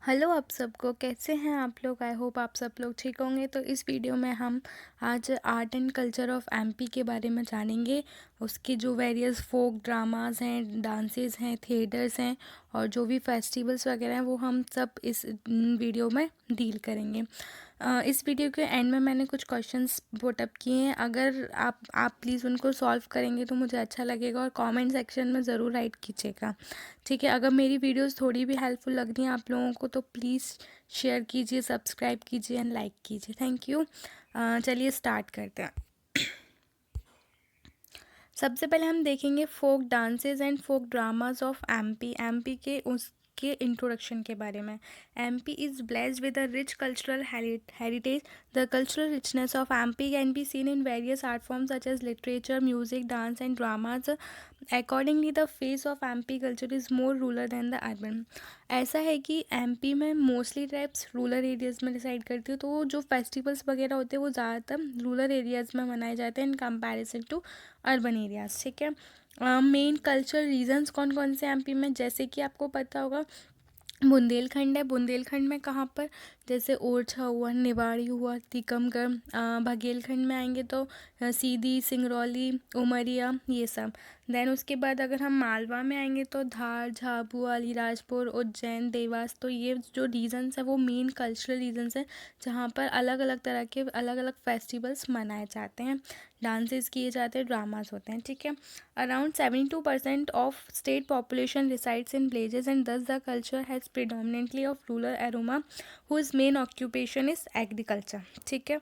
Hello आप सबको, कैसे हैं आप लोग। आई होप आप सब लोग ठीक होंगे। तो इस वीडियो में हम आज art and culture of MP के बारे में जानेंगे। उसके जो वेरियस फोक ड्रामास हैं, डांसेस हैं, थिएटर्स हैं और जो भी फेस्टिवल्स वगैरह हैं वो हम सब इस वीडियो में डील करेंगे। इस वीडियो के एंड में मैंने कुछ क्वेश्चंस पुट अप किए हैं। अगर आप प्लीज़ उनको सॉल्व करेंगे तो मुझे अच्छा लगेगा और कमेंट सेक्शन में ज़रूर राइट कीजिएगा। ठीक है, अगर मेरी वीडियोस थोड़ी भी हेल्पफुल लग रही हैं आप लोगों को तो प्लीज़ शेयर कीजिए, सब्सक्राइब कीजिए एंड लाइक कीजिए। Thank you. चलिए स्टार्ट करते हैं। सबसे पहले हम देखेंगे folk dances and folk dramas of MP. MP के उसके इंट्रोडक्शन के बारे में। MP is blessed with a rich cultural heritage. The cultural richness of MP can be seen in various art forms such as literature, music, dance, and dramas. Accordingly, the face of MP culture is more rural than the urban. ऐसा है कि MP में mostly tribes rural areas में decide करती है, तो जो festivals वगैरह होते हैं वो ज़्यादातर रूरल एरियाज़ में मनाए जाते हैं in comparison to urban areas. ठीक है, मेन कल्चरल रीजन्स कौन कौन से एमपी में, जैसे कि आपको पता होगा बुंदेलखंड है। बुंदेलखंड में कहाँ पर, जैसे ओरछा हुआ, निवाड़ी हुआ, टीकमगढ़। बघेलखंड में आएंगे तो सीधी, सिंगरौली, उमरिया, ये सब। देन उसके बाद अगर हम मालवा में आएंगे तो धार, झाबुआ, अलीराजपुर, उज्जैन, देवास। तो ये जो रीजन्स है वो मेन कल्चरल रीजन्स है जहाँ पर अलग अलग तरह के अलग अलग फेस्टिवल्स मनाए जाते हैं, डांसेस किए जाते हैं, ड्रामास होते हैं। ठीक है, around 72% of state population resides in villages and thus the culture has predominantly of rural aroma whose main occupation is agriculture. ठीक है,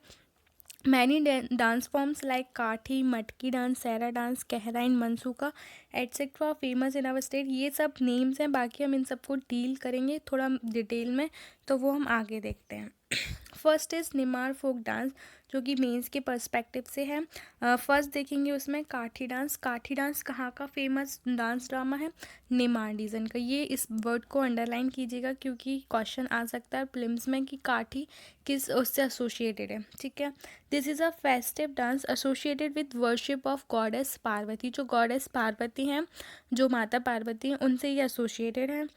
many dance forms like Kathi, Matki dance, Saira dance, Kahrain, Mansuka etcetera famous in our state. ये सब names हैं, बाकी हम इन सबको deal करेंगे थोड़ा डिटेल में, तो वो हम आगे देखते हैं। First is Nimar folk dance, जो कि मेंस के पर्सपेक्टिव से है। फर्स्ट देखेंगे उसमें काठी डांस। काठी डांस कहाँ का फेमस डांस ड्रामा है, निमाड़ रीजन का। ये इस वर्ड को अंडरलाइन कीजिएगा क्योंकि क्वेश्चन आ सकता है प्रीलिम्स में कि काठी किस उससे एसोसिएटेड है। ठीक है, this is a festive dance associated with worship of goddess Parvati. जो गॉडेस पार्वती हैं, जो माता पार्वती हैं, उनसे ये एसोसिएटेड है।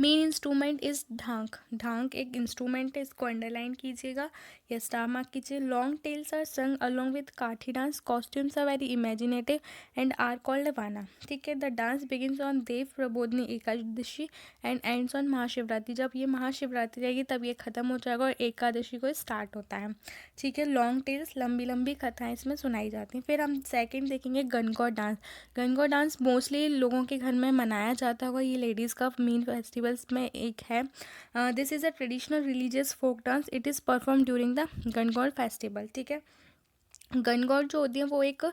मेन इंस्ट्रूमेंट इज़ ढाक। ढाक एक इंस्ट्रूमेंट है, इसको अंडरलाइन कीजिएगा या स्टार मार्क कीजिए। Long tales are sung along with Kathi dance. Costumes are very imaginative and are called Vana. ठीक है, the dance begins on Dev Prabodhini Ekadashi and ends on Mahashivratri. जब ये महाशिवरात्रि रहेगी तब ये ख़त्म हो जाएगा और एकादशी को स्टार्ट होता है। ठीक है, लॉन्ग टेल्स, लंबी लंबी कथाएँ इसमें सुनाई जाती हैं। फिर हम सेकेंड देखेंगे Gangaur dance. Gangaur dance mostly लोगों के घर में मनाया जाता होगा, ये लेडीज़ का मेन फेस्टिवल्स में एक है। This is a traditional religious folk dance. It is perform during the Gangaur festival. ठीक है, गणगौर जो होती है वो एक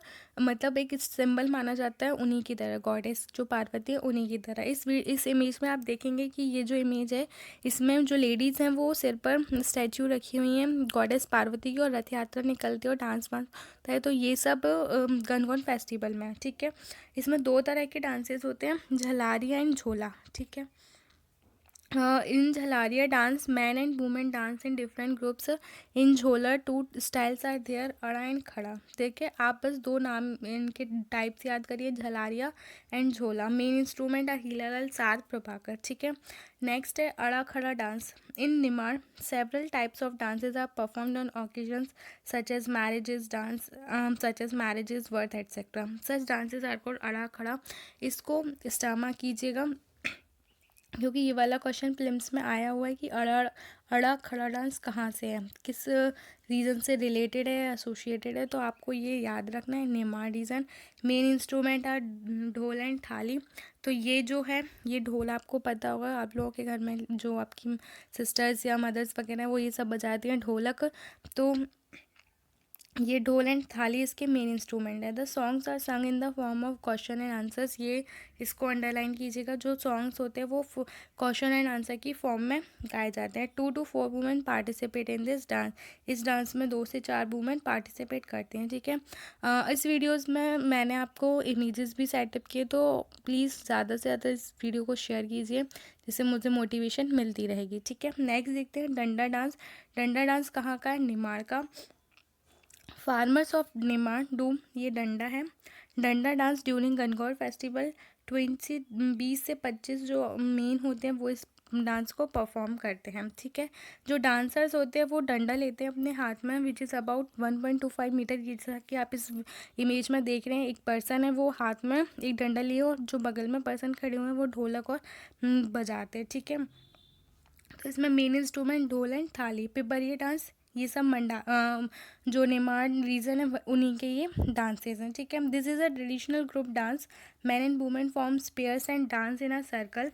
मतलब एक सिंबल माना जाता है उन्हीं की तरह, गॉडेस जो पार्वती है उन्हीं की तरह। इस इमेज में आप देखेंगे कि ये जो इमेज है इसमें जो लेडीज़ हैं वो सिर पर स्टैचू रखी हुई हैं गॉडेस पार्वती की और रथ यात्रा निकलती है और डांस वांस होता है। तो ये सब गणगौर फेस्टिवल में है। ठीक है, इसमें दो तरह के डांसेस होते हैं, झलारिया एंड झोला। ठीक है, in Jhalaria dance man and women dance in different groups. In Jhola two styles are there, Ada and Khada. देखिए, आप बस दो नाम इनके टाइप्स याद करिए, Jhalariya and Jhola. Main instrument are हीलालाल, सार, प्रभाकर। ठीक है, नेक्स्ट है Ada Khada dance. In Nimar several types of dances are performed on occasions such as marriages dance, such as marriages, birth etcetera. Such dances are called Ada Khada. इसको स्टामा कीजिएगा क्योंकि ये वाला क्वेश्चन प्रीलिम्स में आया हुआ है कि अड़ा खड़ा डांस कहाँ से है, किस रीज़न से रिलेटेड है, एसोसिएटेड है। तो आपको ये याद रखना है, Nimar region. Main instrument are dhol and thali. तो ये जो है ये ढोल आपको पता होगा, आप लोगों के घर में जो आपकी सिस्टर्स या मदर्स वगैरह हैं वो ये सब बजाती हैं, ढोलक। तो ये ढोल एंड थाली इसके मेन इंस्ट्रूमेंट है। द सॉन्ग्स आर संग in the form of question and answers. ये इसको अंडरलाइन कीजिएगा, जो सॉन्ग्स होते हैं वो क्वेश्चन एंड आंसर की फॉर्म में गाए जाते हैं। 2 to 4 women participate in this dance. इस डांस में 2 से 4 वुमेन पार्टिसिपेट करते हैं। ठीक है, इस वीडियोज़ में मैंने आपको इमेजेस भी सेटअप किए, तो प्लीज़ ज़्यादा से ज़्यादा इस वीडियो को शेयर कीजिए जिससे मुझे मोटिवेशन मिलती रहेगी। ठीक है, नेक्स्ट देखते हैं डंडा डांस। डंडा डांस कहाँ का है, निमाड़ का। फार्मर्स ऑफ निमाड़ डू, ये डंडा है। डंडा डांस ड्यूरिंग गणगौर फेस्टिवल। 20 से 25 जो मेन होते हैं वो इस डांस को परफॉर्म करते हैं, ठीक है। जो डांसर्स होते हैं वो डंडा लेते हैं अपने हाथ में, विच इज़ अबाउट 1.25 मीटर, जैसा कि आप इस इमेज में देख रहे हैं। एक पर्सन है वो हाथ में एक डंडा लिए, और जो बगल में पर्सन खड़े हुए हैं वो ढोलक और बजाते हैं, ठीक है। तो इसमें मेन इंस्ट्रूमेंट ढोल एंड थाली। पिपरिया डांस, ये सब जो नेमार रीजन है उन्हीं के ये डांसेस हैं, ठीक है। This is a traditional group dance, man and women forms pairs and dance in a circle.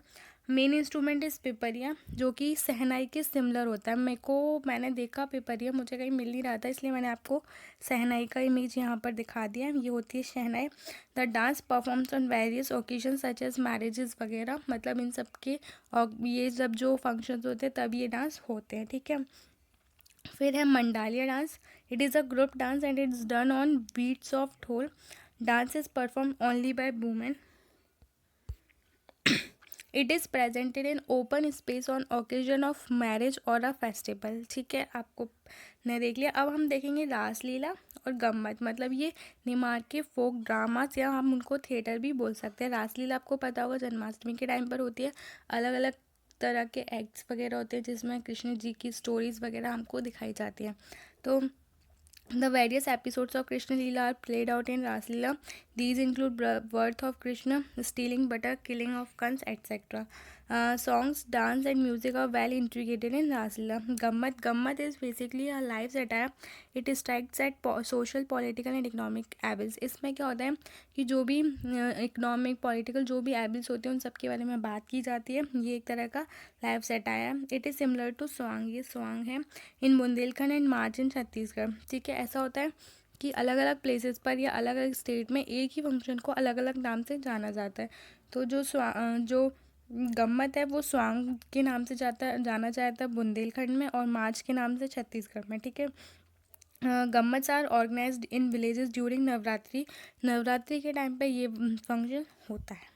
Main instrument is Pipariya, जो कि सहनाई के सिमिलर होता है। मैंने देखा पिपरिया, मुझे कहीं मिल नहीं रहा था, इसलिए मैंने आपको सहनाई का इमेज यहाँ पर दिखा दिया। ये होती है शहनाई। The dance performs on various occasion such as marriages वगैरह, मतलब इन सब के, और ये जब जो फंक्शंस होते हैं तब ये डांस होते हैं, ठीक है। फिर है Mandalia dance. It is a group dance and it's done on beats of dhol. Dance is perform only by women. It is presented in open space on occasion of marriage और अ फेस्टिवल, ठीक है। आपको ने देख लिया। अब हम देखेंगे रासलीला और गम्मत, मतलब ये निमाड़ के फोक ड्रामास, या हम उनको थिएटर भी बोल सकते हैं। रासलीला आपको पता होगा जन्माष्टमी के टाइम पर होती है। अलग अलग तरह के एक्ट्स वगैरह होते हैं जिसमें कृष्ण जी की स्टोरीज़ वगैरह हमको दिखाई जाती हैं। तो the various episodes of Krishna Leela are played out in Raslila. These include birth of Krishna, stealing butter, killing of Kans, etc. Songs, dance and music are well integrated in Raslila. Gammat is basically a live satire. It strikes at social, political and economic evils. इसमें क्या होता है कि जो भी economic political जो भी एबिल्स होते हैं उन सब के बारे में बात की जाती है। ये एक तरह का लाइव सटायर है। इट इज़ सिमिलर टू स्वांग, ये स्वांग है इन बुंदेलखंड एंड मार्च इन छत्तीसगढ़, ठीक है। ऐसा होता है कि अलग अलग प्लेसेस पर या अलग अलग स्टेट में एक ही फंक्शन को अलग अलग नाम से जाना जाता है। तो जो गम्मत है वो स्वांग के नाम से जाना जाता है बुंदेलखंड में, और मार्च के नाम से छत्तीसगढ़ में, ठीक है। Gammats are organized in villages during Navratri. Navratri के टाइम पे ये फंक्शन होता है।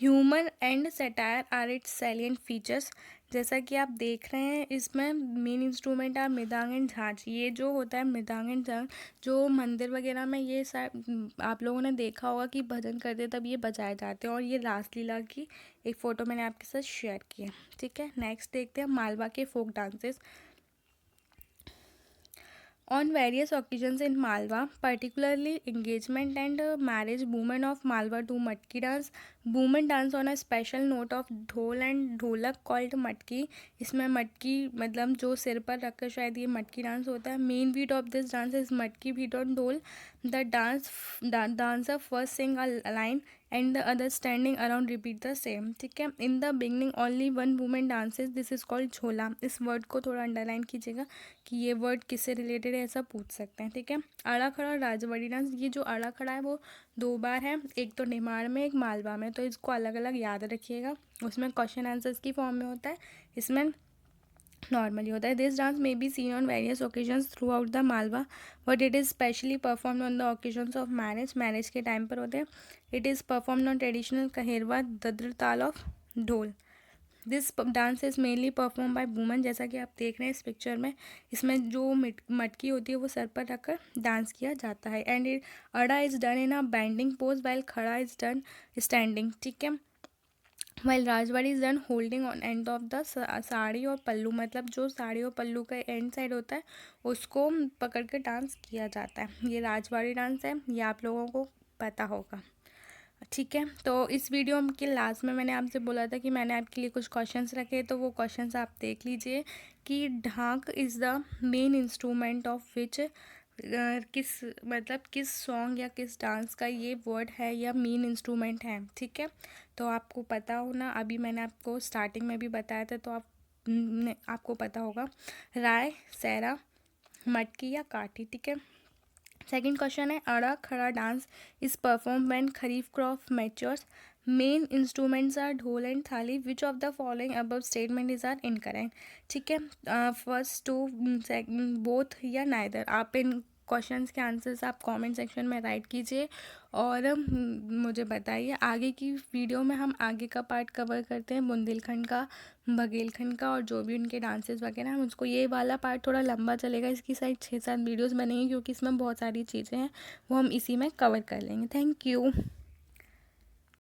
Humour and satire are its salient features. जैसा कि आप देख रहे हैं इसमें main instrument are mridang and jhanjh. ये जो होता है मृदंग एंड झांझ, जो मंदिर वगैरह में ये सब आप लोगों ने देखा होगा कि भजन करते तब ये बजाए जाते हैं। और ये रासलीला की एक फ़ोटो मैंने आपके साथ शेयर की है, ठीक है। नेक्स्ट देखते हैं मालवा के folk dances. On various occasions in Malwa, particularly engagement and marriage, women of Malwa do matki dance. Women dance on a special note of ढोल and ढोलक called matki. इसमें मटकी मतलब जो सिर पर रखकर शायद ये मटकी डांस होता है। Main beat of this dance is Matki beat on dhol. The dancer first sing a line and the others standing around repeat the same, ठीक है। In the beginning only one women dances, this is called झोला। इस word को थोड़ा underline कीजिएगा कि ये word किससे रिलेटेड है, ऐसा पूछ सकते हैं, ठीक है। आड़ा खड़ा और राजवाड़ी डांस, ये जो आड़ा खड़ा है वो 2 बार है, एक तो निमाड़ में एक मालवा में, तो इसको अलग अलग याद रखिएगा। उसमें क्वेश्चन आंसर्स की फॉर्म में होता है, इसमें नॉर्मली होता है। This dance may be seen on various occasions throughout the Malwa, but it is specially perform on the occasions of marriage. Marriage के टाइम पर होते हैं। It is perform on traditional Keherwa Dadra taal of dhol. This dance is mainly perform by woman, जैसा कि आप देख रहे हैं इस पिक्चर में। इसमें जो मटकी होती है वो सर पर रखकर डांस किया जाता है। And it Ada is done in a bending pose while Khada is done standing, ठीक है। While Rajwadi is done holding on end of the sari और पल्लू, मतलब जो साड़ी और पल्लू का एंड साइड होता है उसको पकड़ कर डांस किया जाता है। ये राजवाड़ी डांस है, ये आप लोगों को पता होगा, ठीक है। तो इस वीडियो के लास्ट में मैंने आपसे बोला था कि मैंने आपके लिए कुछ क्वेश्चंस रखे, तो वो क्वेश्चंस आप देख लीजिए कि ढाक is the main instrument of which, किस सॉन्ग या किस डांस का ये वर्ड है या मेन इंस्ट्रूमेंट है, ठीक है। तो आपको पता हो ना, अभी मैंने आपको स्टार्टिंग में भी बताया था, तो आपको पता होगा। राय, सैरा, मटकी या काठी, ठीक है। सेकंड क्वेश्चन है Ada Khada dance is perform when kharif crop matures. Main instruments are dhol and thali. Which of the following above statement is are incorrect, ठीक है। फर्स्ट टू, बोथ या नाइदर। आप इन क्वेश्चंस के आंसर्स आप कमेंट सेक्शन में राइट कीजिए और मुझे बताइए। आगे की वीडियो में हम आगे का पार्ट कवर करते हैं बुंदेलखंड का, बघेलखंड का, और जो भी उनके डांसेस वगैरह हैं उसको। ये वाला पार्ट थोड़ा लंबा चलेगा, इसकी शायद 6-7 वीडियोस बनेंगी क्योंकि इसमें बहुत सारी चीज़ें हैं, वो हम इसी में कवर कर लेंगे। Thank you.